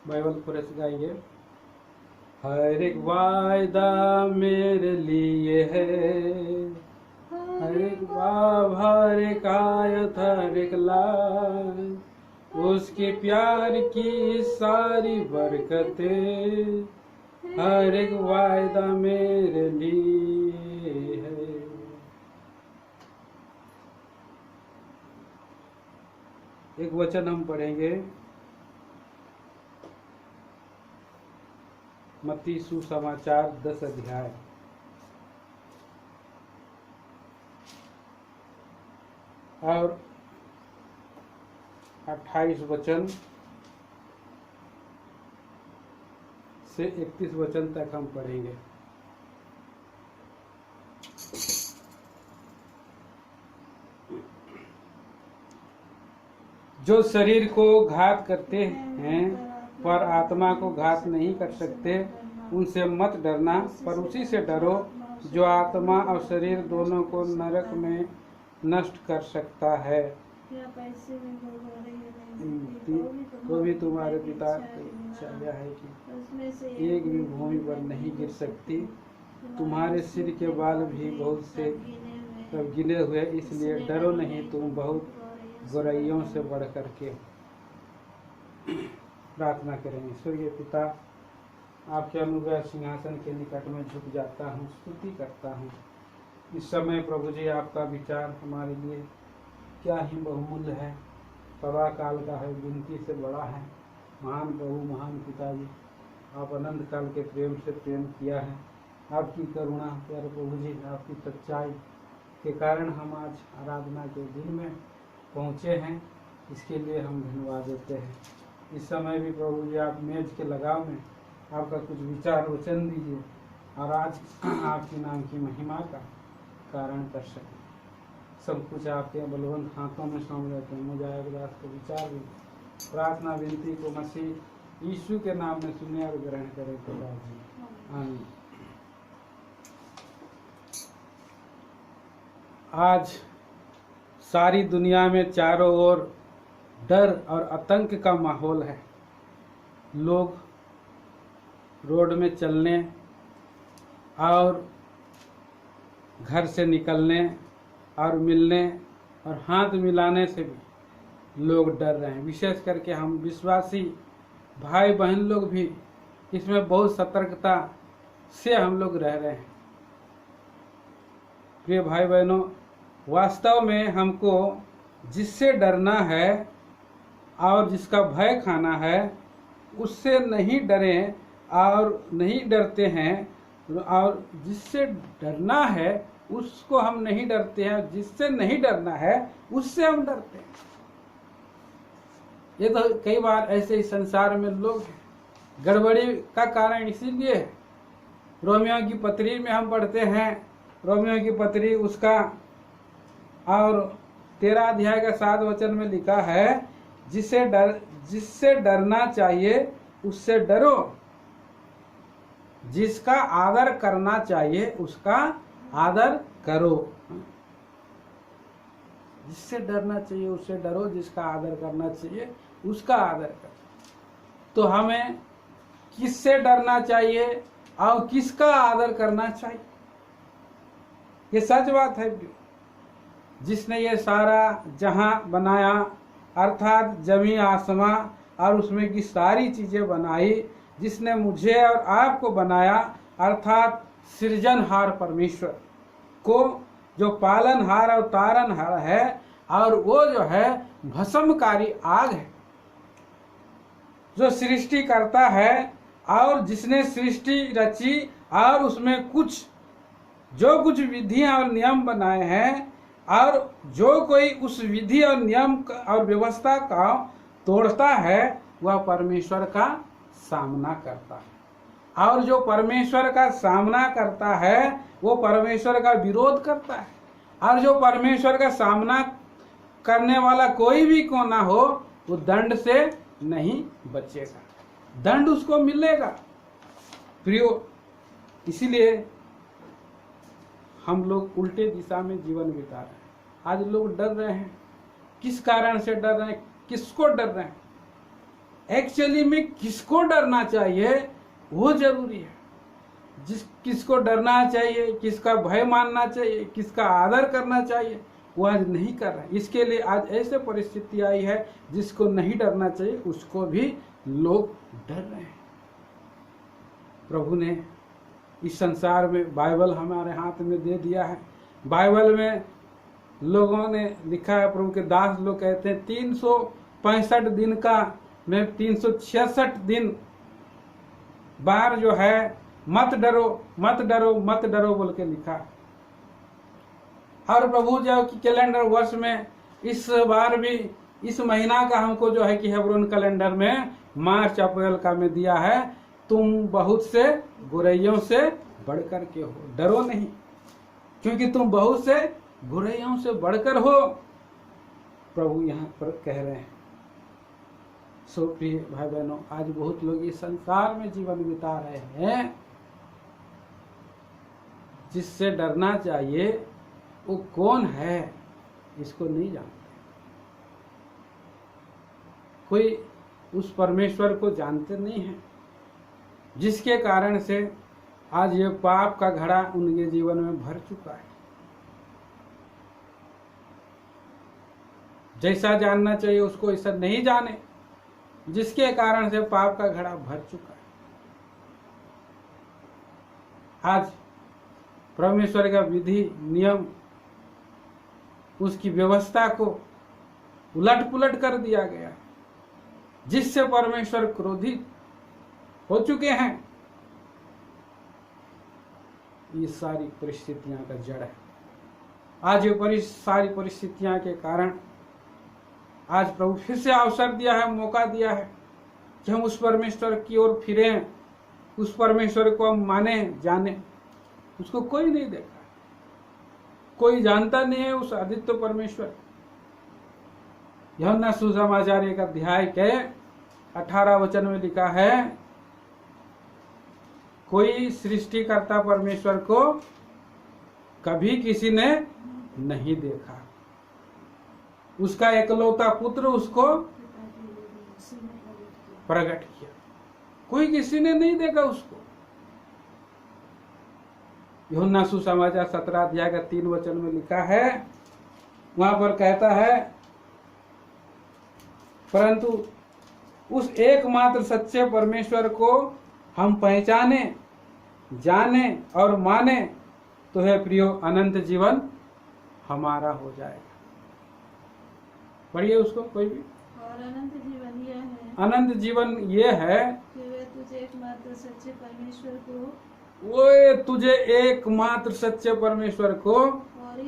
Bible coarse गाएंगे। हर एक वायदा मेरे लिए है, हर एक बाब, हर एक आयत, हर एक लाइन, उसके प्यार की सारी बरकतें, हर एक वायदा मेरे लिए है। एक वचन हम पढ़ेंगे, मत्ती सुसमाचार 10 अध्याय और 28 वचन से 31 वचन तक हम पढ़ेंगे। जो शरीर को घात करते हैं पर आत्मा को घात नहीं कर सकते, उनसे मत डरना, पर उसी से डरो जो आत्मा और शरीर दोनों को नरक में नष्ट कर सकता है। तो भी तुम्हारे पिता की इच्छा यह है कि एक भी भूमि पर नहीं गिर सकती। तुम्हारे सिर के बाल भी बहुत से सब गिने हुए, इसलिए डरो नहीं, तुम बहुत गौरैयों से बढ़ करके। प्रार्थना करेंगे। स्वर्गीय पिता, आपके अनुग्रह सिंहासन के निकट में झुक जाता हूँ, स्तुति करता हूँ। इस समय प्रभु जी आपका विचार हमारे लिए क्या ही बहुमूल्य है, सदा काल का है, गिनती से बड़ा है। महान प्रभु, महान पिताजी, आप अनंत काल के प्रेम से प्रेम किया है। आपकी करुणा प्यारे प्रभु जी, आपकी सच्चाई के कारण हम आज आराधना के दिन में पहुँचे हैं। इसके लिए हम धन्यवाद देते हैं। इस समय भी प्रभु जी आप मेज के लगाव में आपका कुछ विचार वचन दीजिए और आज आपके नाम की महिमा का कारण कर सकें। सब कुछ आपके बलवंत हाथों में सौंप देते हैं। मुझे दास को विचार भी प्रार्थना विनती को मसीह यीशु के नाम में सुने और ग्रहण करें। आमीन। आज सारी दुनिया में चारों ओर डर और आतंक का माहौल है। लोग रोड में चलने और घर से निकलने और मिलने और हाथ मिलाने से भी लोग डर रहे हैं। विशेष करके हम विश्वासी भाई बहन लोग भी इसमें बहुत सतर्कता से हम लोग रह रहे हैं। प्रिय भाई बहनों, वास्तव में हमको जिससे डरना है और जिसका भय खाना है, उससे नहीं डरें और नहीं डरते हैं, और जिससे डरना है उसको हम नहीं डरते हैं, जिससे नहीं डरना है उससे हम डरते हैं। ये तो कई बार ऐसे ही संसार में लोग गड़बड़ी का कारण इसीलिए है। रोमियो की पत्री में हम पढ़ते हैं, रोमियो की पत्री उसका और 13 अध्याय का 7 वचन में लिखा है, जिससे डरना चाहिए उससे डरो, जिसका आदर करना चाहिए उसका आदर करो। जिससे डरना चाहिए उससे डरो, जिसका आदर करना चाहिए उसका आदर करो। तो हमें किससे डरना चाहिए और किसका आदर करना चाहिए? ये सच बात है। जिसने ये सारा जहां बनाया, अर्थात जमीन आसमां और उसमें की सारी चीजें बनाई, जिसने मुझे और आपको बनाया, अर्थात सृजनहार परमेश्वर को, जो पालनहार और तारनहार है, और वो जो है भस्मकारी आग है, जो सृष्टि करता है और जिसने सृष्टि रची और उसमें जो कुछ विधियां और नियम बनाए हैं, और जो कोई उस विधि और नियम और व्यवस्था का तोड़ता है वह परमेश्वर का सामना करता है, और जो परमेश्वर का सामना करता है वो परमेश्वर का विरोध करता है, और जो परमेश्वर का सामना करने वाला कोई भी क्यों ना हो वो दंड से नहीं बचेगा, दंड उसको मिलेगा। प्रियो, इसीलिए हम लोग उल्टे दिशा में जीवन बिता रहे हैं। आज लोग डर रहे हैं। किस कारण से डर रहे हैं? किसको डर रहे हैं? एक्चुअली में किसको डरना चाहिए वो जरूरी है। किसको डरना चाहिए, किसका भय मानना चाहिए, किसका आदर करना चाहिए, वो आज नहीं कर रहा है। इसके लिए आज ऐसे परिस्थिति आई है जिसको नहीं डरना चाहिए उसको भी लोग डर रहे हैं। प्रभु ने इस संसार में बाइबल हमारे हाथ में दे दिया है। बाइबल में लोगों ने लिखा है, प्रभु के दास लोग कहते हैं 365 दिन का में 366 दिन बार जो है मत डरो मत डरो मत डरो बोल के लिखा। और प्रभु जो कि कैलेंडर वर्ष में इस बार भी इस महीना का हमको जो है कि हेब्रोन कैलेंडर में मार्च अप्रैल का में दिया है, तुम बहुत से बुराइयों से बढ़कर के हो, डरो नहीं, क्योंकि तुम बहुत से बुराइयों से बढ़कर हो, प्रभु यहाँ पर कह रहे हैं। सो प्रिय भाई बहनों, आज बहुत लोग इस संसार में जीवन बिता रहे हैं, जिससे डरना चाहिए वो कौन है इसको नहीं जानते। कोई उस परमेश्वर को जानते नहीं है, जिसके कारण से आज ये पाप का घड़ा उनके जीवन में भर चुका है। जैसा जानना चाहिए उसको ऐसा नहीं जाने, जिसके कारण से पाप का घड़ा भर चुका है। आज परमेश्वर का विधि नियम उसकी व्यवस्था को उलट पुलट कर दिया गया, जिससे परमेश्वर क्रोधित हो चुके हैं। ये सारी परिस्थितियां का जड़ है। आज ये सारी परिस्थितियां के कारण आज प्रभु फिर से अवसर दिया है, मौका दिया है कि हम उस परमेश्वर की ओर फिरें, उस परमेश्वर को हम माने जाने। उसको कोई नहीं देखा, कोई जानता नहीं है उस आदित्य परमेश्वर। यूहन्ना सुसमाचार एक अध्याय के 18 वचन में लिखा है, कोई सृष्टिकर्ता परमेश्वर को कभी किसी ने नहीं देखा, उसका एकलौता पुत्र उसको प्रकट किया। कोई किसी ने नहीं देखा उसको। यूहन्ना सुसमाचार 17 अध्याय का 3 वचन में लिखा है, वहां पर कहता है, परंतु उस एकमात्र सच्चे परमेश्वर को हम पहचाने, जाने और माने तो है प्रियो, अनंत जीवन हमारा हो जाएगा। पढ़िए उसको कोई भी। और अनंत जीवन यह है, अनंत जीवन ये है कि वे तुझे एकमात्र सच्चे परमेश्वर को, वो तुझे एकमात्र सच्चे परमेश्वर को और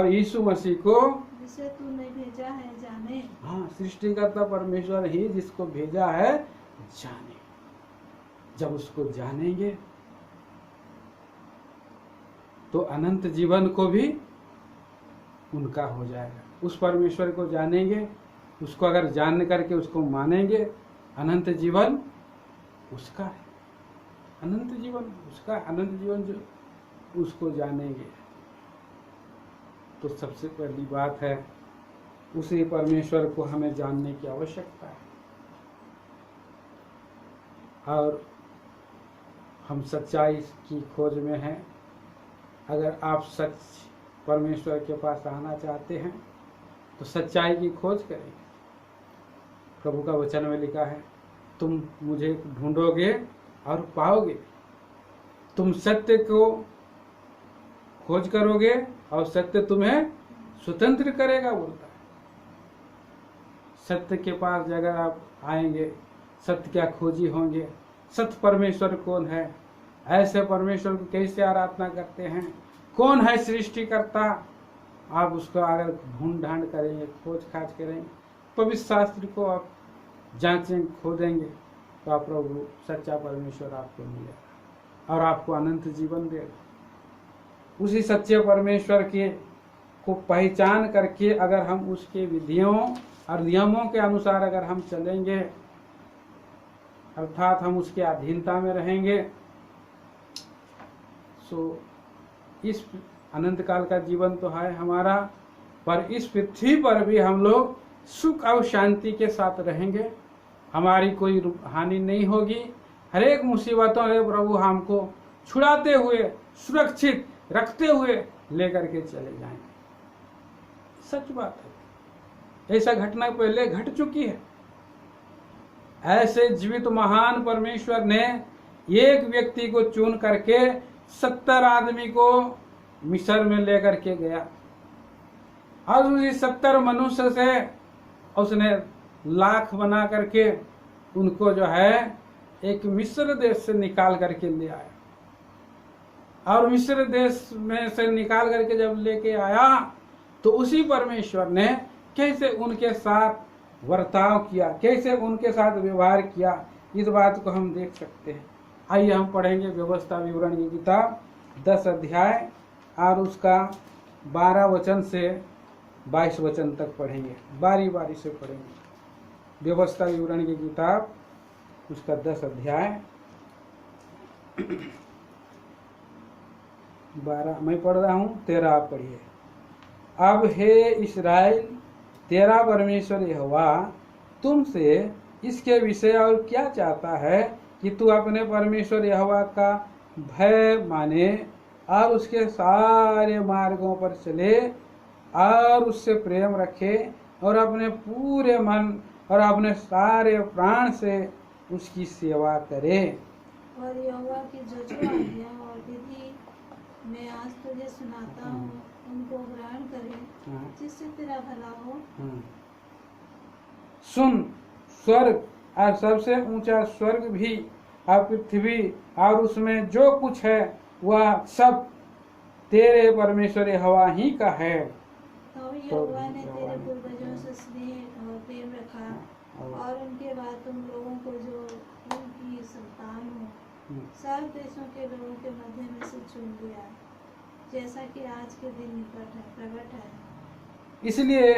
यीशु मसीह को, जिसे तूने भेजा है, जाने। हाँ, सृष्टिकर्ता परमेश्वर ही जिसको भेजा है जाने। जब उसको जानेंगे तो अनंत जीवन को भी उनका हो जाएगा। उस परमेश्वर को जानेंगे, उसको अगर जान करके उसको मानेंगे, अनंत जीवन उसका है। अनंत जीवन उसका, अनंत जीवन जो उसको जानेंगे तो सबसे पहली बात है उसी परमेश्वर को हमें जानने की आवश्यकता है। और हम सच्चाई की खोज में हैं। अगर आप सच परमेश्वर के पास आना चाहते हैं तो सच्चाई की खोज करेंगे। प्रभु का वचन में लिखा है, तुम मुझे ढूंढोगे और पाओगे, तुम सत्य को खोज करोगे और सत्य तुम्हें स्वतंत्र करेगा बोलता है। सत्य के पास अगर आप आएंगे, सत्य क्या खोजी होंगे, सत्य परमेश्वर कौन है, ऐसे परमेश्वर को कैसे आराधना करते हैं, कौन है सृष्टिकर्ता, आप उसको अगर ढूंढ ढांड करेंगे, खोज खाज करेंगे, पवित्र शास्त्र को आप जांचेंगे, खोदेंगे, तो आप प्रभु सच्चा परमेश्वर आपको मिलेगा और आपको अनंत जीवन देगा। उसी सच्चे परमेश्वर के को पहचान करके अगर हम उसके विधियों और नियमों के अनुसार अगर हम चलेंगे, अर्थात हम उसके अधीनता में रहेंगे, सो इस अनंत काल का जीवन तो है हमारा, पर इस पृथ्वी पर भी हम लोग सुख और शांति के साथ रहेंगे हमारी कोई हानि नहीं होगी। हर एक मुसीबतों से प्रभु हमको छुड़ाते हुए, सुरक्षित रखते हुए लेकर के चले जाएंगे। सच बात है, ऐसा घटना पहले घट चुकी है। ऐसे जीवित महान परमेश्वर ने एक व्यक्ति को चुन करके 70 आदमी को मिस्र में लेकर के गया और उसी 70 मनुष्य से उसने लाख बना करके उनको जो है एक मिस्र देश से निकाल करके ले आया। और मिस्र देश में से निकाल करके जब लेके आया तो उसी परमेश्वर ने कैसे उनके साथ वर्ताव किया, कैसे उनके साथ व्यवहार किया, इस बात को हम देख सकते हैं। आइए हम पढ़ेंगे व्यवस्था विवरण की किताब 10 अध्याय और उसका 12 वचन से 22 वचन तक पढ़ेंगे। बारी बारी से पढ़ेंगे। व्यवस्था विवरण की किताब उसका 10 अध्याय 12 मैं पढ़ रहा हूँ, 13 आप पढ़िए। अब हे इस्राएल, तेरा परमेश्वर यहोवा तुमसे इसके विषय और क्या चाहता है कि तू अपने परमेश्वर यहोवा का भय माने और उसके सारे मार्गों पर चले और उससे प्रेम रखे और अपने पूरे मन और अपने सारे प्राण से उसकी सेवा करे। और यहोवा की जो आज्ञा और विधि मैं आज तुझे सुनाता हूँ उनको ग्रहण करे, जिससे तेरा भला हो। सुन, स्वर्ग और सबसे ऊंचा स्वर्ग भी और पृथ्वी और उसमें जो कुछ है वह सब तेरे परमेश्वर यहोवा ही का है। तो यहोवा ने तेरे पूर्वजों से स्नेह और प्रेम रखा और उनके बाद तुम लोगों को जो उनकी संतान हो सब देशों के लोगों के मध्य में से चुन लिया, जैसा कि आज के दिन निकट है प्रकट है। इसलिए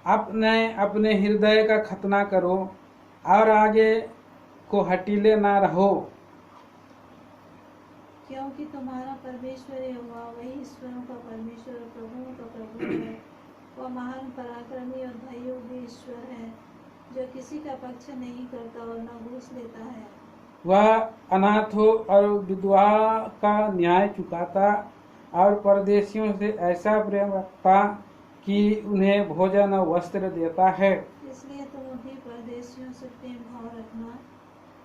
अपने हृदय का खतना करो और आगे को हटीले ना रहो, क्योंकि तुम्हारा परमेश्वर यहोवा वही ईश्वरों का परमेश्वर और प्रभुओं का प्रभु है। वह महान पराक्रमी और भययोग्य ईश्वर है, जो किसी का पक्ष नहीं करता और न घूस लेता है। वह अनाथों और विधवा का न्याय चुकाता और परदेशियों से ऐसा प्रेम रखता कि उन्हें भोजन और वस्त्र देता है। इसलिए तुम भी परदेशियों से प्रेम भाव रखना,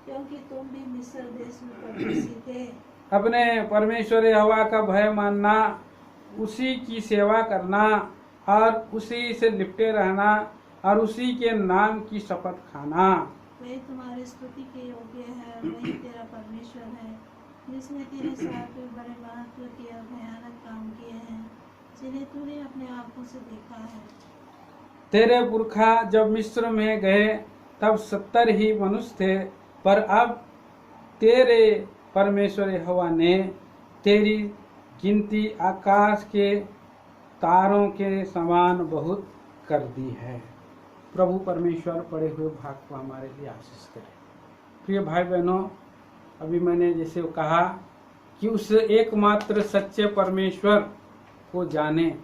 क्योंकि तुम भी मिस्र देश में परदेशी थे। अपने परमेश्वर यहोवा का भय मानना, उसी की सेवा करना और उसी से लिपटे रहना और उसी के नाम की शपथ खाना। वही तुम्हारी स्तुति के योग्य है, वही तेरा परमेश्वर है, जिसने तेरे साथ बड़े महत्व के और भयानक काम किए हैं, जिन्हें तूने अपने आंखों से देखा है। तेरे पुरखा जब मिस्र में गए तब 70 ही मनुष्य थे, पर अब तेरे परमेश्वर यहोवा ने तेरी गिनती आकाश के तारों के समान बहुत कर दी है। प्रभु परमेश्वर पढ़े हुए भाग को हमारे लिए आशीष करे। प्रिय भाई बहनों, अभी मैंने जैसे कहा कि उस एकमात्र सच्चे परमेश्वर को जाने,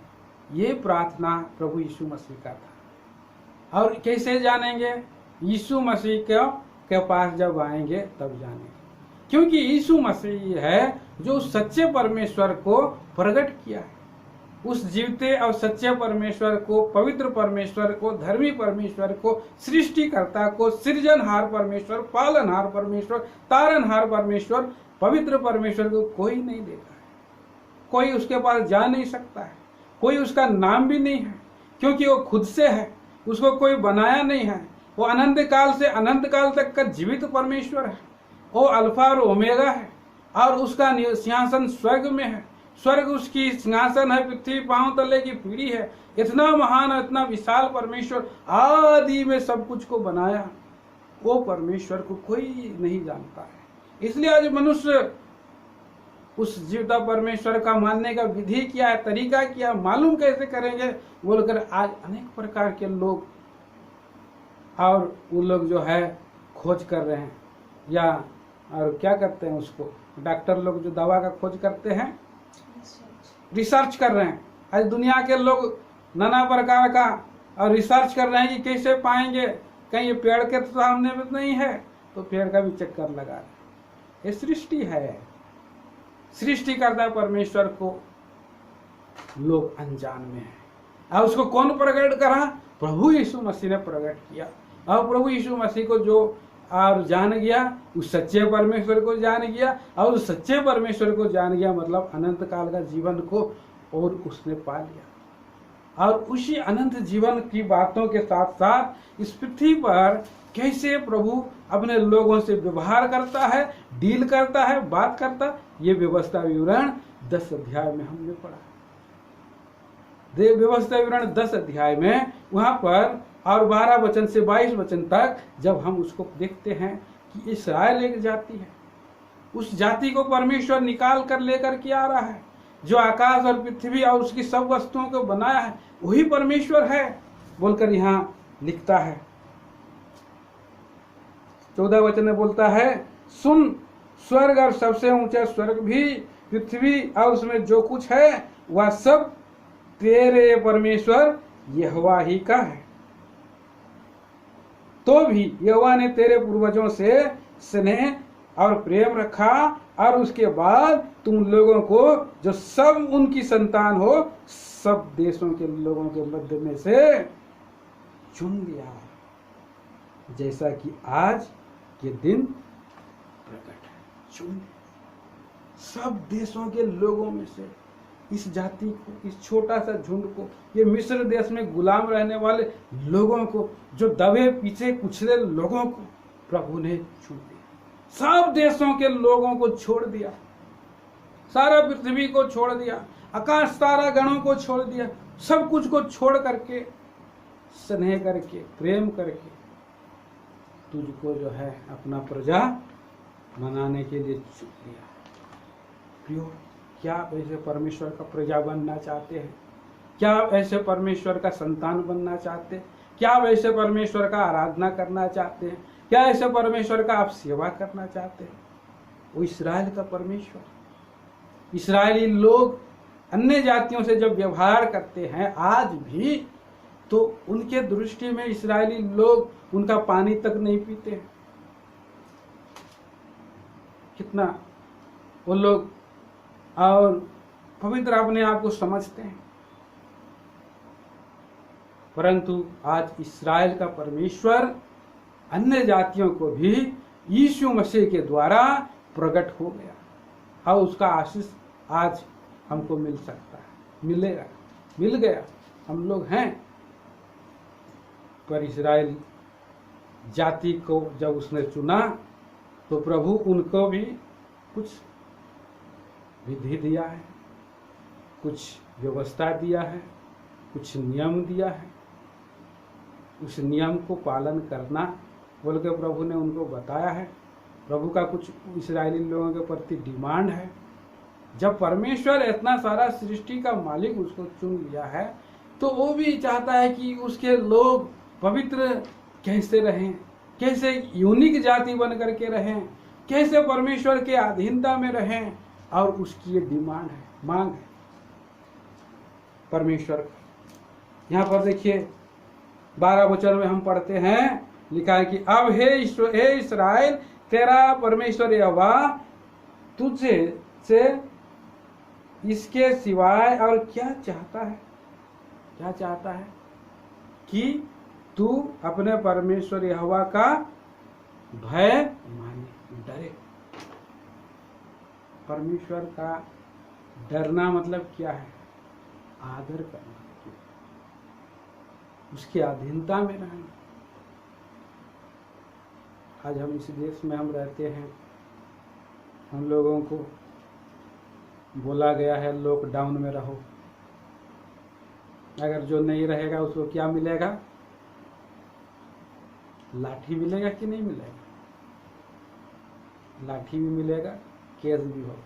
ये प्रार्थना प्रभु यीशु मसीह का था। और कैसे जानेंगे? यीशु मसीह के पास जब आएंगे तब जानेंगे, क्योंकि यीशु मसीह है जो सच्चे परमेश्वर को प्रकट किया है। उस जीवते और सच्चे परमेश्वर को, पवित्र परमेश्वर को, धर्मी परमेश्वर को, सृष्टिकर्ता को, सृजनहार परमेश्वर, पालनहार परमेश्वर, तारनहार परमेश्वर, पवित्र परमेश्वर को कोई नहीं देखा है। कोई उसके पास जा नहीं सकता है, कोई उसका नाम भी नहीं है, क्योंकि वो खुद से है, उसको कोई बनाया नहीं है। वो अनंत काल से अनंत काल तक का जीवित परमेश्वर है। वो अल्फा और ओमेगा है और उसका सिंहासन स्वर्ग में है। स्वर्ग उसकी सिंहासन है, पृथ्वी पांव तले की पीढ़ी है। इतना महान, इतना विशाल परमेश्वर आदि में सब कुछ को बनाया, वो परमेश्वर को कोई नहीं जानता है। इसलिए आज मनुष्य उस जीवता परमेश्वर का मानने का विधि क्या है, तरीका क्या, मालूम कैसे करेंगे बोलकर आज अनेक प्रकार के लोग और वो लोग जो है खोज कर रहे हैं, या और क्या करते हैं उसको, डॉक्टर लोग जो दवा का खोज करते हैं, रिसर्च कर रहे हैं। आज दुनिया के लोग नाना प्रकार का और रिसर्च कर रहे हैं कि कैसे पाएंगे कहीं ये पेड़ के तो सामने में नहीं है, तो पेड़ का भी चक्कर लगा रहे। ये सृष्टि है, सृष्टि करता परमेश्वर को लोग अनजान में है। और उसको कौन प्रकट करा? प्रभु यीशु मसीह ने प्रकट किया। और प्रभु यीशु मसीह को जो और जान गया, उस सच्चे परमेश्वर को जान गया, और उस सच्चे परमेश्वर को जान गया मतलब अनंत काल का जीवन को और उसने पा लिया। और उसी अनंत जीवन की बातों के साथ साथ इस पृथ्वी पर कैसे प्रभु अपने लोगों से व्यवहार करता है, डील करता है, बात करता है, ये व्यवस्था विवरण 10 अध्याय में हमने पढ़ा। व्यवस्था विवरण 10 अध्याय में वहां पर और 12 वचन से 22 वचन तक जब हम उसको देखते हैं कि इस्राएल एक जाति है, उस जाति को परमेश्वर निकाल कर लेकर के आ रहा है। जो आकाश और पृथ्वी और उसकी सब वस्तुओं को बनाया है वही परमेश्वर है बोलकर यहाँ लिखता है। 14 वचन में बोलता है, सुन, स्वर्ग और सबसे ऊंचा स्वर्ग भी, पृथ्वी और उसमें जो कुछ है वह सब तेरे परमेश्वर यहोवा ही का है। तो भी यहोवा ने तेरे पूर्वजों से स्नेह और प्रेम रखा, और उसके बाद तुम लोगों को जो सब उनकी संतान हो, सब देशों के लोगों के मध्य में से चुन लिया, जैसा कि आज के दिन प्रकट है। चुन सब देशों के लोगों में से इस जाति को, इस छोटा सा झुंड को, ये मिस्र देश में गुलाम रहने वाले लोगों को, जो दबे पीछे कुचले लोगों को प्रभु ने चुन लिया। सब देशों के लोगों को छोड़ दिया, सारा पृथ्वी को छोड़ दिया, आकाश तारा गणों को छोड़ दिया, सब कुछ को छोड़ करके, स्नेह करके, प्रेम करके तुझको जो है अपना प्रजा बनाने के लिए चुन लिया। प्रियो, क्या आप ऐसे परमेश्वर का प्रजा बनना चाहते हैं? क्या आप ऐसे परमेश्वर का संतान बनना चाहते हैं? क्या आप ऐसे परमेश्वर का आराधना करना चाहते हैं? क्या ऐसे परमेश्वर का आप सेवा करना चाहते हैं? वो इस्राएल का परमेश्वर, इस्राएली लोग अन्य जातियों से जब व्यवहार करते हैं आज भी, तो उनके दृष्टि में इस्राएली लोग उनका पानी तक नहीं पीते हैं। कितना वो लोग और पवित्र अपने आप को समझते हैं, परंतु आज इस्राएल का परमेश्वर अन्य जातियों को भी यीशु मसीह के द्वारा प्रकट हो गया, और उसका आशीष आज हमको मिल सकता है, मिलेगा, मिल गया। हम लोग हैं, पर इस्राएल जाति को जब उसने चुना तो प्रभु उनको भी कुछ विधि दिया है, कुछ व्यवस्था दिया है, कुछ नियम दिया है। उस नियम को पालन करना बोल के प्रभु ने उनको बताया है। प्रभु का कुछ इस्राएली लोगों के प्रति डिमांड है। जब परमेश्वर इतना सारा सृष्टि का मालिक उसको चुन लिया है, तो वो भी चाहता है कि उसके लोग पवित्र कैसे रहें, कैसे यूनिक जाति बन करके रहें, कैसे परमेश्वर के अधीनता में रहें, और उसकी ये डिमांड है, मांग है परमेश्वर। यहाँ पर देखिए 12 वचन में हम पढ़ते हैं, लिखा है कि अब हे इस्राएल, तेरा परमेश्वर यहोवा तुझे से इसके सिवाय और क्या चाहता है? क्या चाहता है? कि तू अपने परमेश्वर यहोवा का भय माने, डरे। परमेश्वर का डरना मतलब क्या है? आदर करना, उसकी अधीनता में रहना। आज हम इस देश में हम रहते हैं, हम लोगों को बोला गया है लॉकडाउन में रहो। अगर जो नहीं रहेगा उसको क्या मिलेगा? लाठी मिलेगा कि नहीं मिलेगा? लाठी भी मिलेगा, केस भी होगा,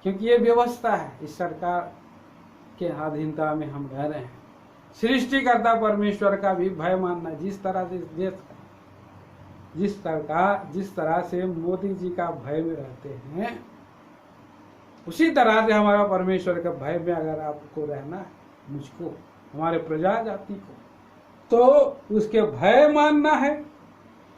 क्योंकि ये व्यवस्था है। इस सरकार के अधीनता में हम रह रहे हैं। सृष्टिकर्ता परमेश्वर का भी भय मानना, जिस तरह से देश का, जिस तरह से मोदी जी का भय में रहते हैं, उसी तरह से हमारा परमेश्वर का भय में अगर आपको रहना है, मुझको, हमारे प्रजा जाति को, तो उसके भय मानना है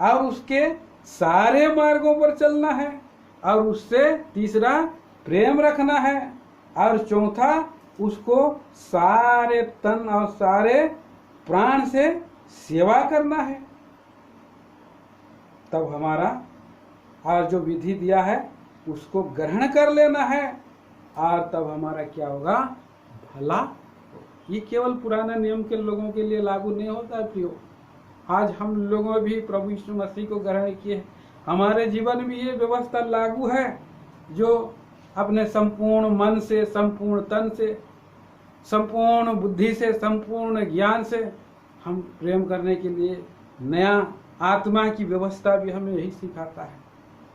और उसके सारे मार्गों पर चलना है, और उससे तीसरा प्रेम रखना है, और चौथा उसको सारे तन और सारे प्राण से सेवा करना है। तब हमारा और जो विधि दिया है उसको ग्रहण कर लेना है, और तब हमारा क्या होगा, भला। ये केवल पुराने नियम के लोगों के लिए लागू नहीं होता है प्रियो। आज हम लोगों भी प्रभु यीशु मसीह को ग्रहण किए, हमारे जीवन में ये व्यवस्था लागू है, जो अपने संपूर्ण मन से, संपूर्ण तन से, संपूर्ण बुद्धि से, संपूर्ण ज्ञान से हम प्रेम करने के लिए नया आत्मा की व्यवस्था भी हमें यही सिखाता है।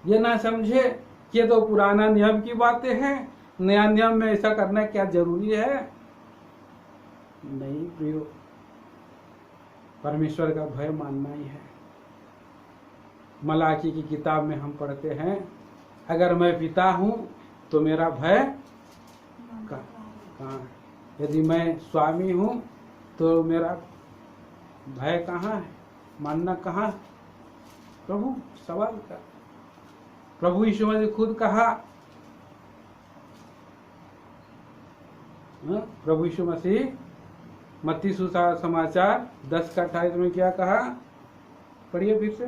ये ना समझे कि ये तो पुराना नियम की बातें हैं, नया नियम में ऐसा करना क्या जरूरी है। नहीं प्रियो, परमेश्वर का भय मानना ही है। मलाकी की किताब में हम पढ़ते हैं, अगर मैं पिता हूं तो मेरा भय कहाँ है? यदि मैं स्वामी हूं तो मेरा भय कहाँ है, मानना कहाँ है? प्रभु सवाल कर, प्रभु यीशु मसीह खुद कहा, प्रभु यीशु मसीह मत्ती सुसमाचार 10:28 में क्या कहा, पढ़िए फिर से।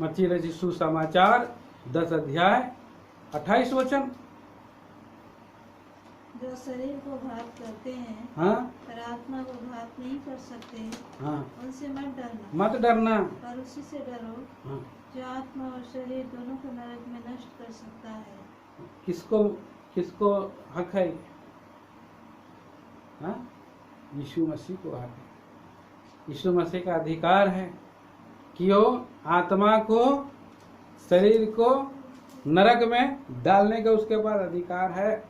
मत्ती रचित सुसमाचार 10:28 जो शरीर को घात करते हैं, हाँ, पर आत्मा को घात नहीं कर सकते, हाँ, उनसे मत मत डरना, पर उसी से डरो, हाँ। जो आत्मा और शरीर दोनों को नरक में नष्ट कर सकता है। किसको किसको हक है? हाँ, यीशु मसीह को हक है। यीशु मसीह का अधिकार है कि वो आत्मा को, शरीर को नरक में डालने का उसके पास अधिकार है।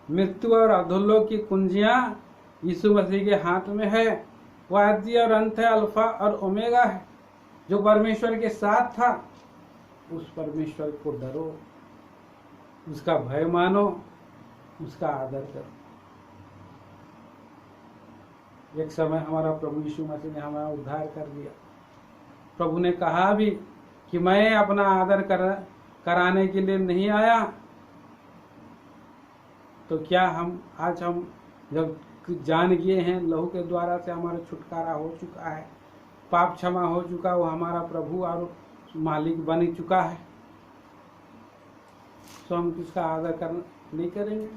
मृत्यु और अधोलोक की कुंजियां यीशु मसीह के हाथ में है। वो आदि और अंत है, अल्फा और ओमेगा है। जो परमेश्वर के साथ था, उस परमेश्वर को डरो, उसका भय मानो, उसका आदर करो। एक समय हमारा प्रभु यीशु मसीह ने हमारा उद्धार कर दिया। प्रभु ने कहा भी कि मैं अपना आदर कराने के लिए नहीं आया। तो क्या हम आज हम जब जान गए हैं, लहू के द्वारा से हमारा छुटकारा हो चुका है, पाप क्षमा हो चुका, वो हमारा प्रभु और मालिक बन चुका है, तो हम उसका आदर नहीं करेंगे?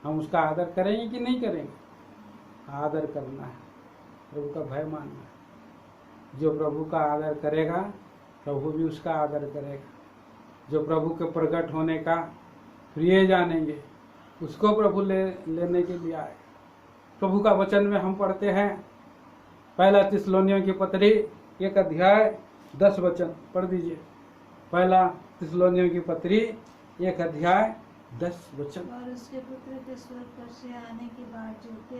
हम उसका आदर करेंगे कि नहीं करेंगे? आदर करना है, प्रभु का भय मानना है। जो प्रभु का आदर करेगा, प्रभु भी उसका आदर करेगा। जो प्रभु के प्रकट होने का प्रिय जानेंगे, उसको प्रभु लेने के लिए आए। प्रभु का वचन में हम पढ़ते हैं, पहला थिस्सलुनीयों की पत्री 1:10 पढ़ दीजिए। पहला थिस्सलुनीयों की पत्री 1:10। और उसके पुत्र के स्वर्ग पर से आने की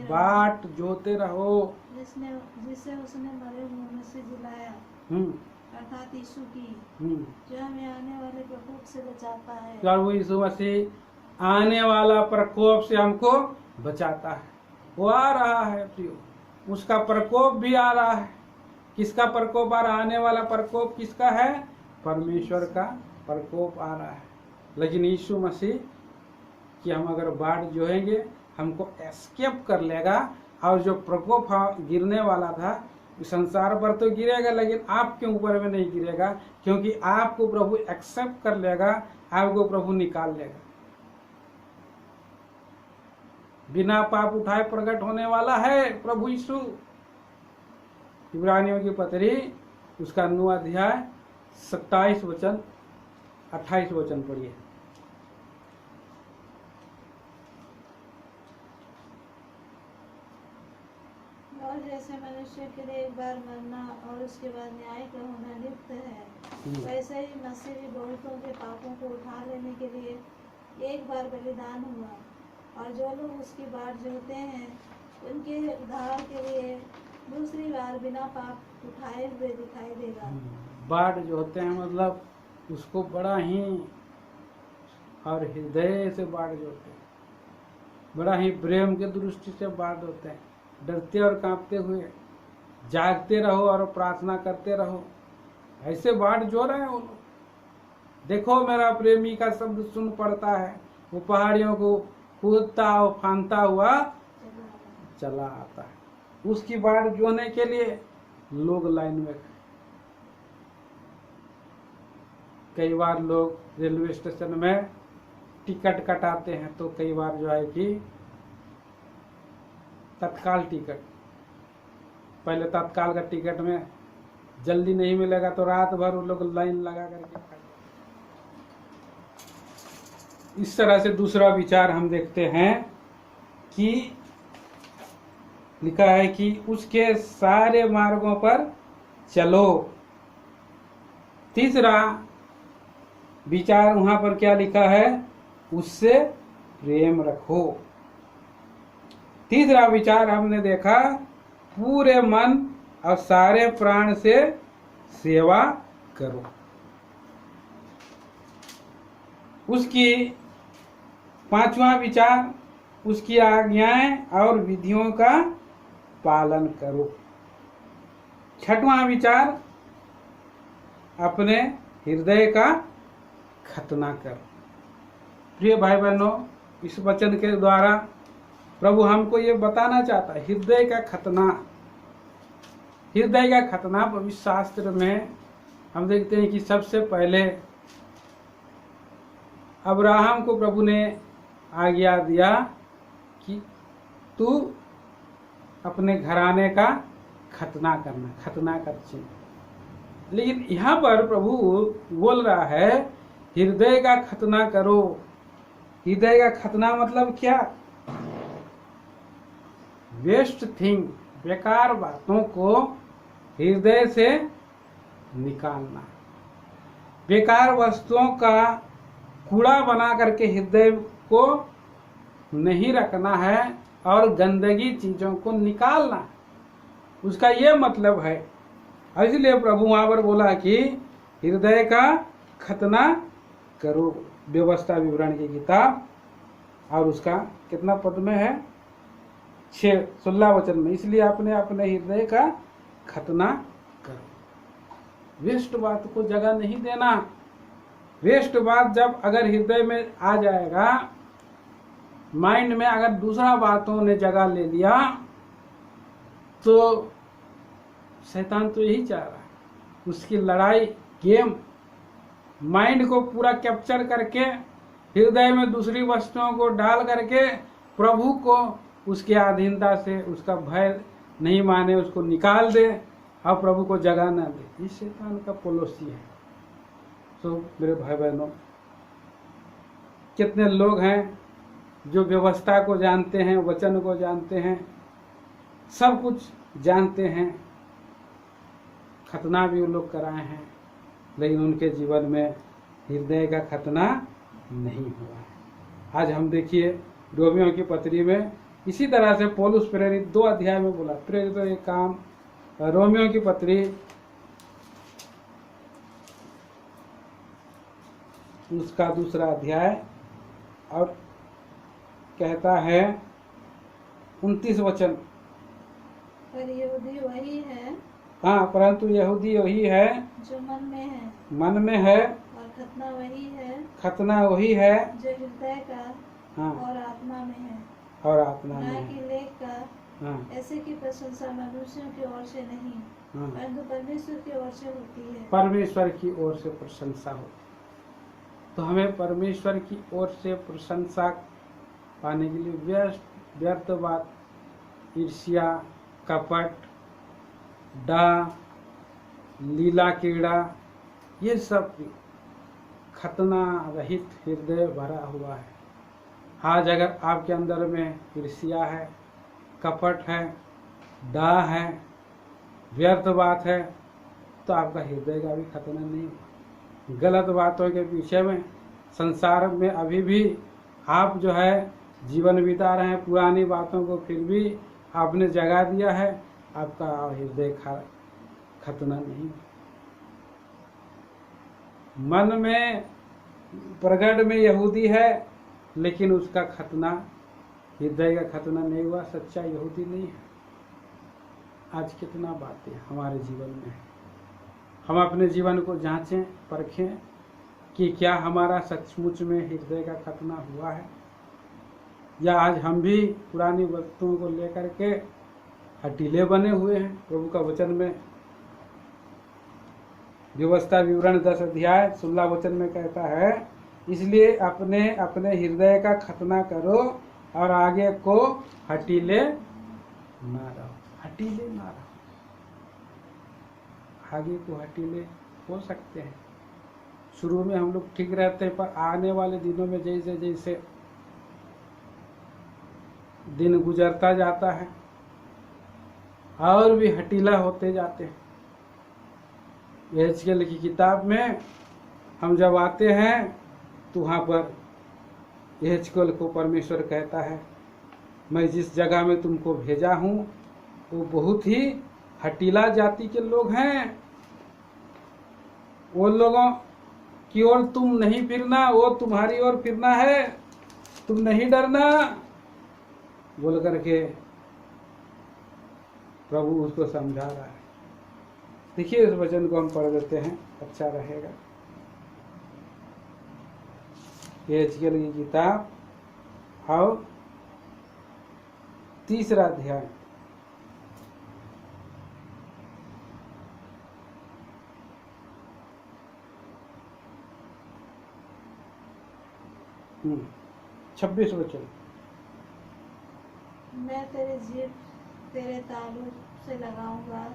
बाट जोते रहो, जिसे उसने मरे हुओं में से जिलाया, अर्थात यीशु की, जो हमें आने वाले प्रकोप से बचाता है। प्रभु यीशु मसीह आने वाला प्रकोप से हमको बचाता है। वो आ रहा है प्रियो, उसका प्रकोप भी आ रहा है। किसका प्रकोप आ रहा है? आने वाला प्रकोप किसका है? परमेश्वर का प्रकोप आ रहा है। लेकिन यीशु मसीह कि हम अगर बाढ़ जोहेंगे, हमको एस्केप कर लेगा, और जो प्रकोप गिरने वाला था संसार पर तो गिरेगा, लेकिन आपके ऊपर में नहीं गिरेगा, क्योंकि आपको प्रभु एक्सेप्ट कर लेगा, आपको प्रभु निकाल लेगा। बिना पाप उठाए प्रकट होने वाला है प्रभु यीशु। इब्रानियों की पत्री उसका 9:27-28 पढ़िए। और जैसे मनुष्य के लिए एक बार मरना और उसके बाद न्याय का होना नित्य है, वैसे ही मसीह भी बहुतों के पापों को उठा लेने के लिए एक बार बलिदान हुआ, और जो लोग उसकी बाट जोहते हैं, उनके उद्धार के लिए दूसरी बार बिना पाप उठाए हुए दिखाई देगा। बाट जोहते हैं मतलब उसको बड़ा ही और हृदय से बाट जोहते हैं। बड़ा ही प्रेम के दृष्टि से बात होते हैं। डरते और कांपते हुए जागते रहो और प्रार्थना करते रहो, ऐसे बाट जो रहे हैं वो लोग। देखो मेरा प्रेमी का शब्द सुन पड़ता है, वो पहाड़ियों को कूदता और फांदता हुआ चला आता है। उसकी बाट जोने के लिए लोग लाइन में खड़े। कई बार लोग रेलवे स्टेशन में टिकट कटाते हैं, तो कई बार जो है कि तत्काल टिकट, पहले तत्काल का टिकट में जल्दी नहीं मिलेगा तो रात भर वो लोग लाइन लगा करके खड़े। इस तरह से दूसरा विचार हम देखते हैं कि लिखा है कि उसके सारे मार्गों पर चलो। तीसरा विचार वहां पर क्या लिखा है, उससे प्रेम रखो। तीसरा विचार हमने देखा, पूरे मन और सारे प्राण से सेवा करो। उसकी पांचवा विचार, उसकी आज्ञाएं और विधियों का पालन करो। छठवां विचार, अपने हृदय का खतना करो। प्रिय भाई बहनों, इस वचन के द्वारा प्रभु हमको ये बताना चाहता है, हृदय का खतना। हृदय का खतना पवित्र शास्त्र में हम देखते हैं कि सबसे पहले अब्राहम को प्रभु ने आज्ञा दिया कि तू अपने घराने का खतना करना, खतना कर चिन्ह। लेकिन यहाँ पर प्रभु बोल रहा है हृदय का खतना करो। हृदय का खतना मतलब क्या? वेस्ट थिंग, बेकार बातों को हृदय से निकालना, बेकार वस्तुओं का कूड़ा बना करके हृदय को नहीं रखना है और गंदगी चीजों को निकालना, उसका ये मतलब है। इसलिए प्रभु वहां पर बोला कि हृदय का खतना करो, व्यवस्था विवरण की किताब, और उसका कितना पद में है, 16 वचन में। इसलिए अपने अपने हृदय का खतना करो। वेस्ट बात को जगह नहीं देना। वेस्ट बात जब अगर हृदय में आ जाएगा, माइंड में अगर दूसरा बातों ने जगह ले लिया, तो शैतान तो यही चाह रहा है, उसकी लड़ाई गेम माइंड को पूरा कैप्चर करके हृदय में दूसरी वस्तुओं को डाल करके प्रभु को उसके अधीनता से, उसका भय नहीं माने, उसको निकाल दे और प्रभु को जगह न दे। ये शैतान का पॉलिसी है। तो मेरे भाई बहनों, कितने लोग हैं जो व्यवस्था को जानते हैं, वचन को जानते हैं, सब कुछ जानते हैं, खतना भी वो लोग कराए हैं, लेकिन उनके जीवन में हृदय का खतना नहीं हुआ है। आज हम देखिए रोमियो की पत्री में इसी तरह से पौलुस प्रेरित 2 अध्याय में बोला, प्रेरित एक काम, रोमियो की पत्री उसका 2 अध्याय और कहता है 29 वचन, पर यहूदी वही है, हाँ, परंतु यहूदी वही है जो मन में है, मन में है, और खतना वही है, खतना वही है जो हृदय का, हाँ, और आत्मा में है, और आत्मा में ना है, कि लेख का। हाँ, ऐसे की प्रशंसा मनुष्यों की ओर से नहीं, हाँ, परंतु परमेश्वर की ओर से होती है। परमेश्वर की ओर से प्रशंसा हो। तो हमें परमेश्वर की ओर से प्रशंसा पाने के लिए व्यर्थ बात, ईर्ष्या, कपट, डाह, लीला क्रीड़ा, ये सब खतना रहित हृदय भरा हुआ है। आज अगर आपके अंदर में ईर्ष्या है, कपट है, डाह है, व्यर्थ बात है, तो आपका हृदय का भी खतना नहीं हुआ। गलत बातों के पीछे में संसार में अभी भी आप जो है जीवन बिता रहे हैं, पुरानी बातों को फिर भी आपने जगा दिया है, आपका हृदय खतना नहीं। मन में प्रगट में यहूदी है, लेकिन उसका खतना हृदय का खतना नहीं हुआ, सच्चा यहूदी नहीं है। आज कितना बातें हमारे जीवन में है। हम अपने जीवन को जांचें, परखें कि क्या हमारा सचमुच में हृदय का खतना हुआ है, या आज हम भी पुरानी वस्तुओं को लेकर के हठीले बने हुए हैं। प्रभु का वचन में व्यवस्था विवरण 10 अध्याय 16 वचन में कहता है, इसलिए अपने अपने हृदय का खतना करो और आगे को हठीले ना रहो। हठीले ना रहो, आगे को हठीले हो सकते हैं। शुरू में हम लोग ठीक रहते हैं, पर आने वाले दिनों में जैसे जैसे दिन गुजरता जाता है और भी हठीला होते जाते हैं। एहजकेल की किताब में हम जब आते हैं तो वहाँ पर एहजकेल को परमेश्वर कहता है, मैं जिस जगह में तुमको भेजा हूँ वो बहुत ही हठीला जाति के लोग हैं। वो लोगों की ओर तुम नहीं फिरना, वो तुम्हारी ओर फिरना है, तुम नहीं डरना बोल करके प्रभु उसको समझा रहा है। देखिए इस वचन को हम पढ़ देते हैं, अच्छा रहेगा। एहजकेल की किताब और 3 अध्याय हम्म, 26 वचन। मैं तेरे जीभ तेरे तालू से लगाऊंगा,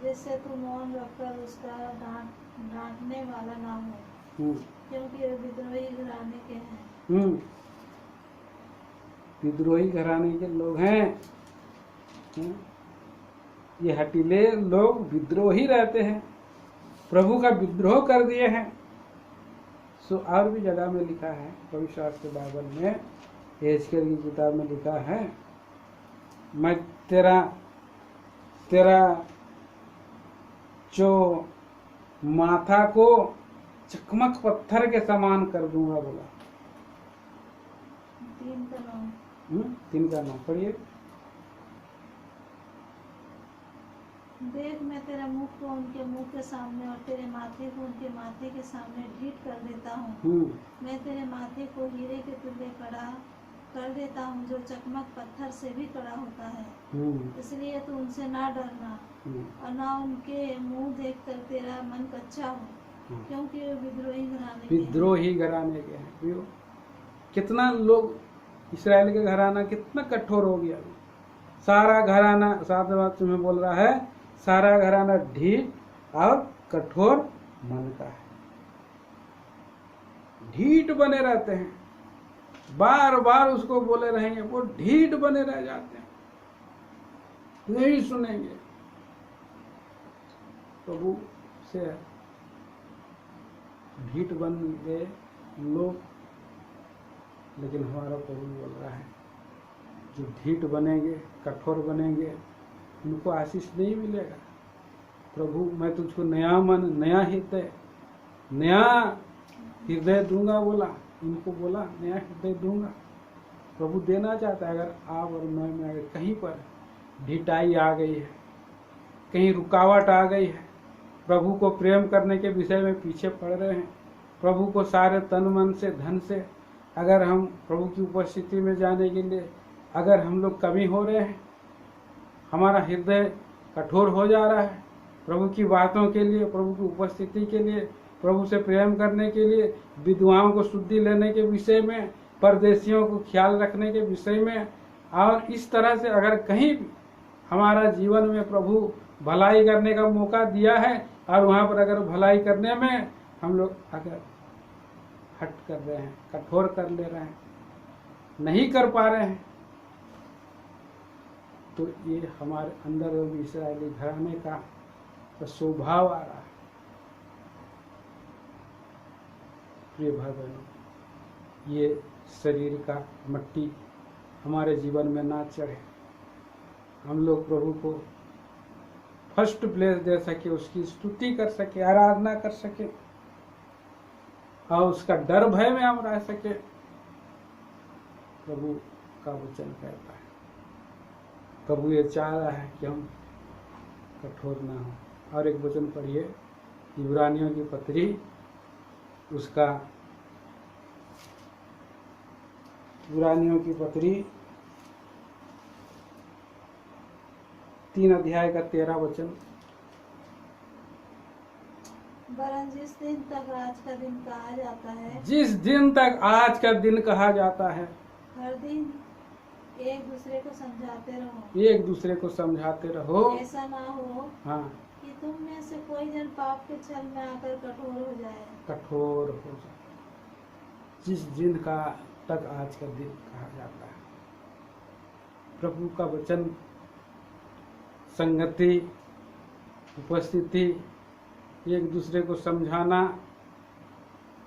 जिससे तू मौन रखकर उसका डांटने वाला ना हो, क्योंकि वे विद्रोही घराने के हैं। विद्रोही घराने के लोग हैं। ये हठीले लोग विद्रोही रहते हैं, प्रभु का विद्रोह कर दिए हैं। सो और भी जगह में लिखा है पवित्र शास्त्र बाइबल में, एहजकेल की किताब में लिखा है, मैं तेरा जो माथा को चकमक पत्थर के समान कर दूंगा बोला। 3 का 9 पढ़िए। देख मैं तेरा मुख को उनके मुंह के सामने और तेरे माथे को उनके माथे के सामने ढीठ कर देता हूँ। मैं तेरे माथे को हीरे के तुल्य कड़ा कर देता हूँ, जो चकमक पत्थर से भी कड़ा होता है। इसलिए तू उनसे ना डरना और ना उनके मुंह देखकर तेरा मन कच्चा हो, क्योंकि वे विद्रोही घराने के हैं। कितना लोग इस्राएल के घराना कितना कठोर हो गया। सारा घराना, साथ बात में बोल रहा है, सारा घराना ढीठ और कठोर मन का है। ढीठ बने रहते हैं, बार बार उसको बोले रहेंगे, वो ढीठ बने रह जाते हैं, नहीं सुनेंगे। प्रभु से ढीठ बन गए लोग, लेकिन हमारा प्रभु बोल रहा है जो ढीठ बनेंगे, कठोर बनेंगे, उनको आशीष नहीं मिलेगा। प्रभु मैं तुझको नया मन, नया हृदय दूंगा बोला, इनको बोला नया हृदय दूंगा। प्रभु देना चाहता है। अगर आप और मैं में अगर कहीं पर ढिठाई आ गई है, कहीं रुकावट आ गई है, प्रभु को प्रेम करने के विषय में पीछे पड़ रहे हैं, प्रभु को सारे तन मन से धन से अगर हम प्रभु की उपस्थिति में जाने के लिए अगर हम लोग कमी हो रहे हैं, हमारा हृदय कठोर हो जा रहा है प्रभु की बातों के लिए, प्रभु की उपस्थिति के लिए, प्रभु से प्रेम करने के लिए, विधवाओं को शुद्धि लेने के विषय में, परदेशियों को ख्याल रखने के विषय में, और इस तरह से अगर कहीं भी हमारा जीवन में प्रभु भलाई करने का मौका दिया है और वहाँ पर अगर भलाई करने में हम लोग अगर हट कर रहे हैं, कठोर कर ले रहे हैं, नहीं कर पा रहे हैं, तो ये हमारे अंदर भी इस्राएली घराने का स्वभाव आ रहा है। प्रिय भाई बहनों, ये शरीर का मट्टी हमारे जीवन में ना चढ़े, हम लोग प्रभु को फर्स्ट प्लेस दे सके, उसकी स्तुति कर सके, आराधना कर सके और उसका डर भय में हम रह सके। प्रभु का वचन कहता है। प्रभु ये चाह रहा है कि हम कठोर ना हो। और एक वचन पढ़िए, इब्रानियों की पत्री, उसका इब्रानियों की पत्री 3 अध्याय का 13 वचन। वरन जिस दिन तक आज का दिन कहा जाता है, जिस दिन तक आज का दिन कहा जाता है, हर दिन एक दूसरे को समझाते रहो, एक दूसरे को समझाते रहो। ऐसा ना हो हाँ, कि तुम में से कोई जन पाप के छल में आकर कठोर हो जाए। कठोर हो जाए। जिस दिन का तक आज का दिन कहा जाता है, प्रभु का वचन, संगति, उपस्थिति, एक दूसरे को समझाना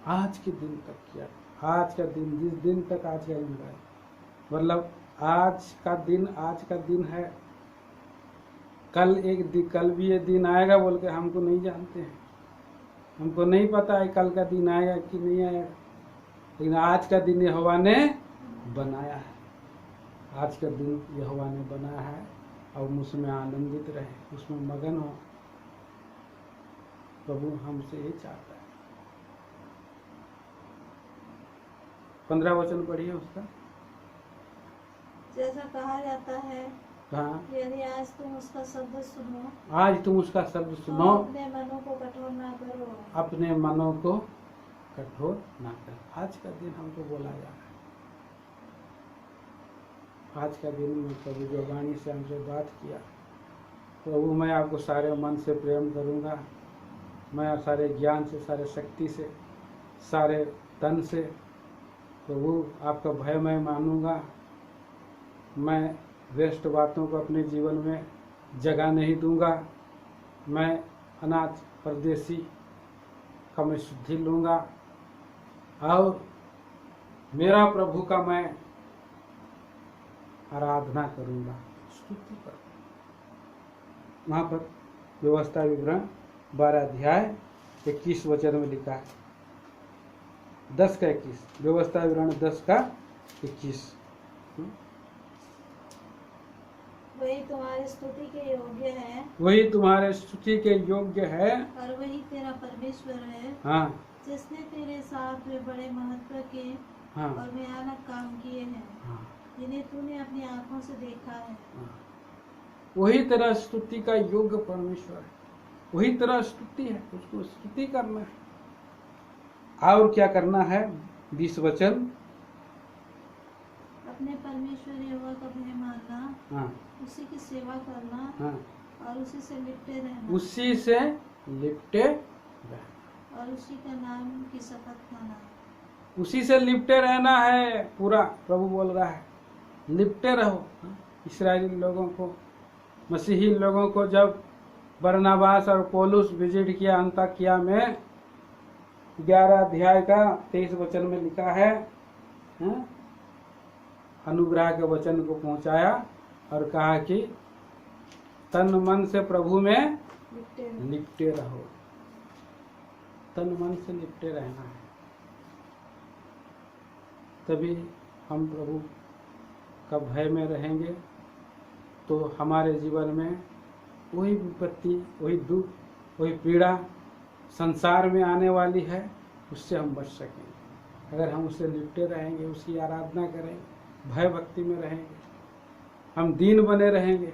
आज के दिन तक किया। आज का दिन, जिस दिन तक आज का दिन है, मतलब आज का दिन है। कल भी ये दिन आएगा बोल के हमको नहीं जानते हैं, हमको नहीं पता है कल का दिन आएगा कि नहीं आएगा, लेकिन आज का दिन यहोवा ने बनाया है। आज का दिन यहोवा ने बनाया है और उसमें आनंदित रहे, उसमें मगन हो। प्रभु हमसे ये चाहता है। 15 वचन पढ़िए उसका। जैसा कहा जाता है, हाँ, यदि आज तुम उसका शब्द सुनो, आज तुम उसका शब्द तो सुनो, अपने मनों को कठोर ना करो। अपने मनों को कठोर ना करो। आज का दिन हमको बोला जा रहा है। आज का दिन में प्रभु जो वाणी से हमसे बात किया, प्रभु मैं आपको सारे मन से प्रेम करूंगा, मैं सारे ज्ञान से, सारे शक्ति से, सारे तन से प्रभु आपका भय मैं मानूंगा। मैं व्यस्त बातों को अपने जीवन में जगह नहीं दूंगा। मैं अनाथ परदेसी का मैं शुद्धि लूँगा और मेरा प्रभु का मैं आराधना करूँगा, स्तुति करूँगा। वहाँ पर व्यवस्था विवरण 12 अध्याय 21 वचन में लिखा है, 10 का 21, व्यवस्था विवरण 10 का 21। वही तुम्हारी स्तुति के योग्य है, वही तुम्हारे स्तुति के योग्य है, और वही तेरा परमेश्वर है, हाँ जिसने तेरे साथ वे बड़े महत्व के हाँ और भयानक काम किए हैं, हाँ जिन्हें तूने अपनी आंखों से देखा है। हाँ। वही तेरा स्तुति का योग्य परमेश्वर है, वही तेरा स्तुति है, उसको स्तुति करना है। और क्या करना है? 20 वचन, अपने परमेश्वर यहोवा का भय मानना, हाँ उसी की सेवा करना हाँ, और उसी से लिपटे रहना, उसी से लिपटे रहना, और उसी का नाम की शपथ खाना। उसी से लिपटे रहना है। पूरा प्रभु बोल रहा है लिपटे रहो। इस्राएली लोगों को, मसीही लोगों को जब बरनबास और पौलुस विजिट किया अंताकिया में, 11 अध्याय का 23 वचन में लिखा है, अनुग्रह के वचन को पहुंचाया और कहा कि तन मन से प्रभु में लिपटे रहो। तन मन से लिपटे रहना है, तभी हम प्रभु का भय में रहेंगे। तो हमारे जीवन में वही विपत्ति, वही दुख, वही पीड़ा संसार में आने वाली है, उससे हम बच सकेंगे। अगर हम उससे लिपटे रहेंगे, उसकी आराधना करेंगे, भय भक्ति में रहेंगे, हम दीन बने रहेंगे।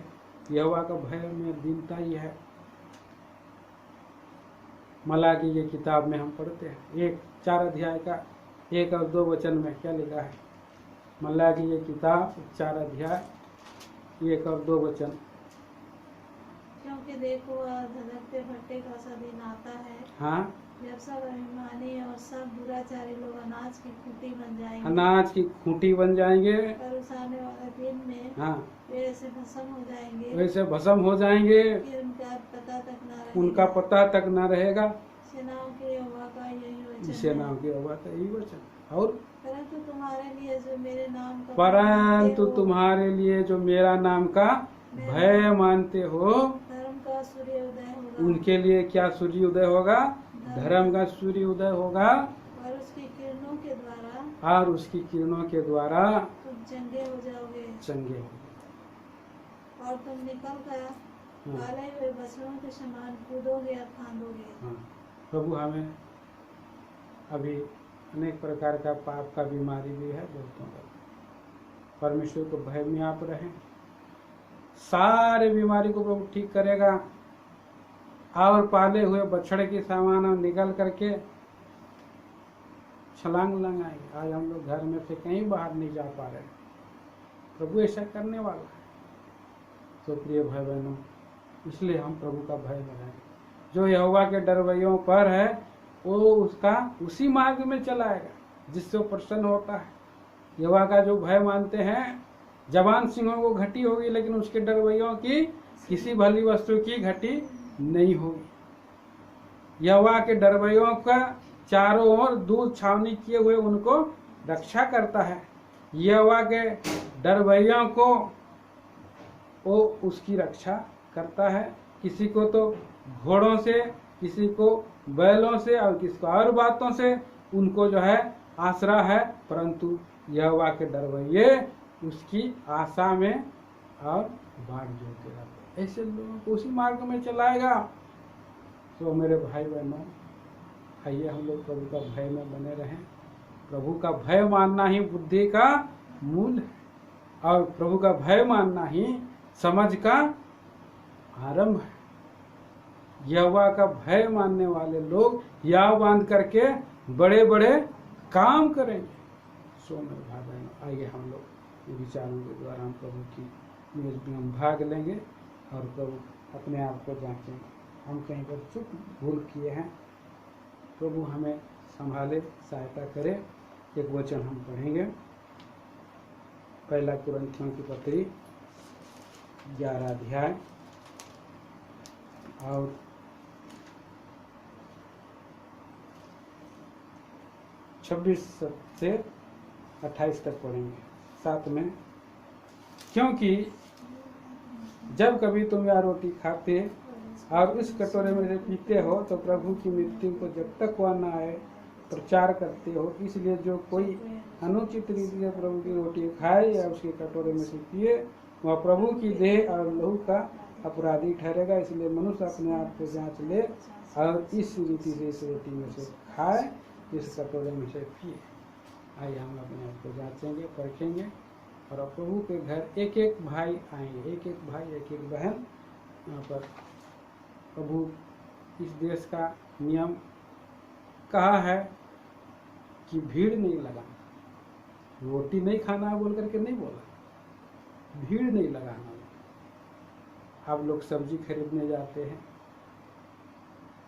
यहोवा का भय में दीनता ही है। मलाकी की किताब में हम पढ़ते हैं 4 अध्याय का 1 और 2 वचन में क्या लिखा है? मलाकी की किताब 4 अध्याय 1 और 2 वचन। क्योंकि देखो धधकते भट्टे का सा दिन आता है, हाँ, जब सब अभिमानी और सब दुराचारी लोग अनाज की खूंटी बन जाएंगे, अनाज की खूंटी बन जाएंगे, और उस आने वाले दिन में हाँ, वे ऐसे भस्म हो जाएंगे, वैसे भस्म हो जाएंगे कि उनका पता तक न रहेगा। उनका पता तक न रहेगा। सेनाओं के यहोवा का यही वचन सेनाओं है। की यहोवा का यही वचन। और परंतु तुम्हारे लिए जो मेरे नाम का परंतु मानते हो, तुम्हारे लिए जो मेरा नाम का भय मानते हो, धर्म का सूर्योदय होगा, उनके लिए क्या सूर्योदय होगा? धर्म का सूर्योदय होगा, और उसकी किरणों के द्वारा और उसकी किरणों के द्वारा तुम चंगे हो जाओगे चंगे हो गए। और तुम निकल कर काले हुए बछड़ों के समान कूदोगे या फांदोगे। हाँ, प्रभु हमें अभी अनेक प्रकार का पाप का बीमारी भी है बहुतों का। परमेश्वर को भय में आप रहें, सारे बीमारी को प्रभु ठीक करेगा। और पाले हुए बछड़े के समान हम निकल करके छलांग लगाएंगे। आज हम लोग घर में से कहीं बाहर नहीं जा पा रहे, प्रभु ऐसा करने वाला है। तो प्रिय भाई बहनों, इसलिए हम प्रभु का भय में रहें। जो यहोवा के डरवैयों पर है वो उसका उसी मार्ग में चलाएगा जिससे वो प्रसन्न होता है। यहोवा का जो भय मानते हैं, जवान सिंहों को घटी होगी लेकिन उसके डरवैयों की किसी भली वस्तु की घटी नहीं होगी। यहोवा के डरवैयों का चारों ओर दूर छावनी किए हुए उनको रक्षा करता है। यहोवा के डरवैयों को वो उसकी रक्षा करता है। किसी को तो घोड़ों से, किसी को बैलों से और किसी को और बातों से उनको जो है आसरा है, परंतु यहोवा के डरवैये उसकी आशा में और बाट जोते रहते। ऐसे लोगों को उसी मार्ग में चलाएगा। तो मेरे भाई बहनों, आइए हम लोग प्रभु का भय में बने रहें। प्रभु का भय मानना ही बुद्धि का मूल है और प्रभु का भय मानना ही समझ का आरंभ है। यहोवा का भय मानने वाले लोग याव बांध करके बड़े बड़े काम करेंगे। सो मेरे भाई बहनों, आइए हम लोग विचारों के द्वारा हम प्रभु की मेज में हम भाग लेंगे और प्रभु अपने आप को जांचेंगे। हम कहीं पर चुप भूल किए हैं, प्रभु हमें संभाले, सहायता करे। एक वचन हम पढ़ेंगे, पहला कुरिन्थियों की पत्री 11 अध्याय और 26 से 28 तक पढ़ेंगे साथ में। क्योंकि जब कभी तुम यह रोटी खाते और इस कटोरे में से पीते हो तो प्रभु की मृत्यु को जब तक वह न आए प्रचार करते हो। इसलिए जो कोई अनुचित रीति से प्रभु की रोटी खाए या उसके कटोरे में से पिए वह प्रभु की देह और लहू का अपराधी ठहरेगा। इसलिए मनुष्य अपने आप को जांच ले और इस रीति से इस रोटी में से खाए, इस कटोरे में से पिए। आइए हम अपने आप को जांचेंगे, परखेंगे और प्रभु के घर एक एक भाई आएंगे, एक एक भाई, एक एक बहन। यहाँ पर प्रभु इस देश का नियम कहा है कि भीड़ नहीं लगाना, रोटी नहीं खाना बोल करके नहीं बोला, भीड़ नहीं लगाना। आप लोग सब्जी खरीदने जाते हैं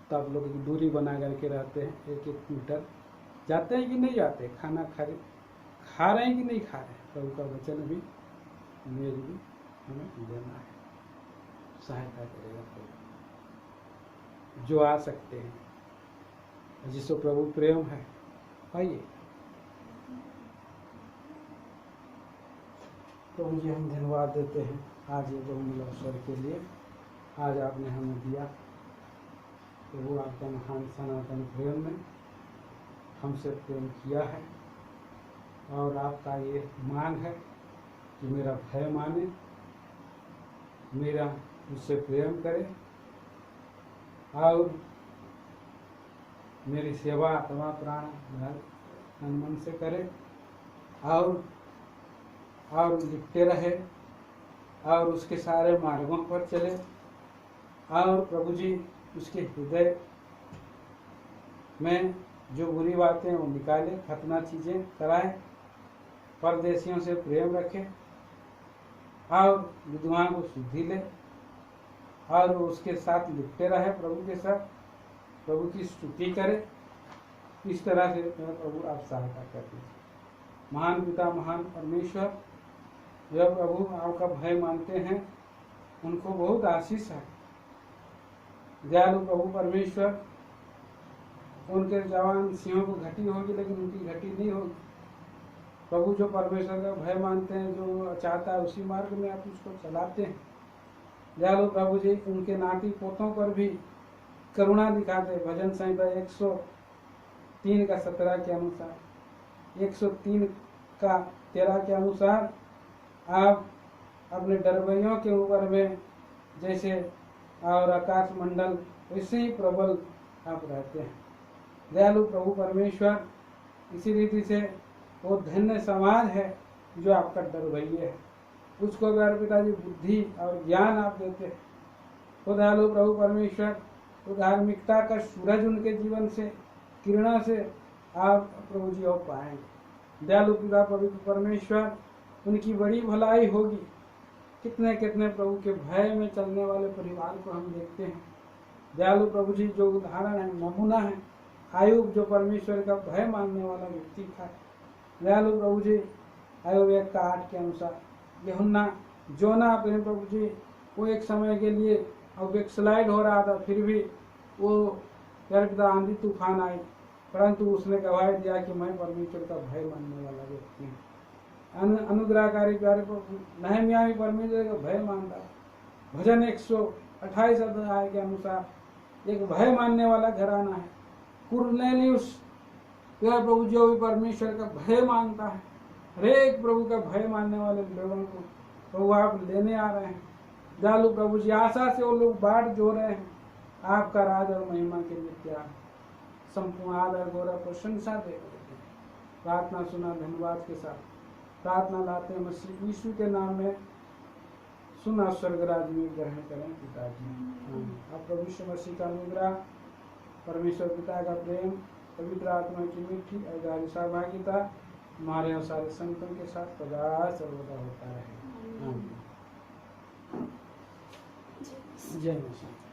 तो आप लोग एक दूरी बना करके रहते हैं, 1-1 मीटर जाते हैं कि नहीं जाते। खाना खा रहे हैं कि नहीं खा रहे हैं। प्रभु का वचन भी मेज भी हमें देना है, सहायता करेगा प्रभु। जो आ सकते हैं जिसको प्रभु प्रेम है, आइए प्रभु जी हम धन्यवाद देते हैं आज ये बहुमूल्य अवसर के लिए। आज आपने हमें दिया प्रभु, आपका महान सनातन प्रेम में हमसे प्रेम किया है और आपका ये मांग है कि मेरा भय माने, मेरा मुझसे प्रेम करे और मेरी सेवा आत्मा प्राण तन मन से करे और लिखते रहे और उसके सारे मार्गों पर चले और प्रभु जी उसके हृदय में जो बुरी बातें वो निकाले, खतना चीज़ें कराए, परदेशियों से प्रेम रखे और विधवा को शुद्धि ले और उसके साथ लिपटे रहे, प्रभु के साथ प्रभु की स्तुति करे। इस तरह से प्रभु आप सहायता कर दीजिए। महान पिता, महान परमेश्वर, जब प्रभु आपका भय मानते हैं उनको बहुत आशीष है। दयालु प्रभु परमेश्वर, उनके जवान सिंहों को घटी होगी लेकिन उनकी घटी नहीं होगी। प्रभु जो परमेश्वर का भय मानते हैं, जो चाहता है उसी मार्ग में आप उसको चलाते हैं। दयालु प्रभु जी उनके नाती पोतों पर भी करुणा दिखाते। भजन संहिता 103 का 17 के अनुसार 103 का 13 के अनुसार आप अपने डरवैयों के ऊपर में जैसे और आकाश मंडल वैसे ही प्रबल आप रहते हैं। दयालु प्रभु परमेश्वर इसी रीति से वो धन्य समाज है जो आपका डरवैया है, उसको प्यारे पिताजी बुद्धि और ज्ञान आप देते हैं। वो दयालु प्रभु परमेश्वर वो धार्मिकता का सूरज उनके जीवन से किरणों से आप प्रभु जी हो पाएंगे। दयालु पिता पवित्र परमेश्वर उनकी बड़ी भलाई होगी। कितने कितने प्रभु के भय में चलने वाले परिवार को हम देखते हैं। दयालु प्रभु जी जो उदाहरण है, नमूना है, आयुब जो परमेश्वर का भय मानने वाला व्यक्ति था। दयालु प्रभु जी आयुब 1:8 के अनुसार यूहन्ना जोना अपने प्रभु जी वो एक समय के लिए अब एक स्लाइड हो रहा था, फिर भी वो प्यारे पिता आंधी तूफान आई, परंतु उसने गवाही दिया कि मैं परमेश्वर का भय मानने वाला व्यक्ति हूँ। अनुग्रहकारी प्यारे नहम्याह भी परमेश्वर का भय मानता। भजन 128 अध्याय के अनुसार एक भय मानने वाला घराना है। कुरनेलियुस प्यारे प्रभु जो भी परमेश्वर का भय मानता है। हरेक प्रभु का भय मानने वाले लोगों को प्रभु आप लेने आ रहे हैं। दयालु प्रभु जी आशा से वो लोग बाट जो रहे हैं आपका राज और महिमा के लिए क्या संपूर्ण आदर गौरव प्रशंसा दे रहे हैं। प्रार्थना सुना धन्यवाद के साथ प्रार्थना लाते हैं मसीह यीशु के नाम में, सुना स्वर्गराज में ग्रहण करें पिताजी। आप प्रभु यीशु मसीह का अनुग्रह, परमेश्वर पिता का प्रेम, पवित्र आत्मा की मीठी और गहरी सहभागिता हमारे और सारे संतों के साथ सदा सर्वदा होता रहे। जय मसीह।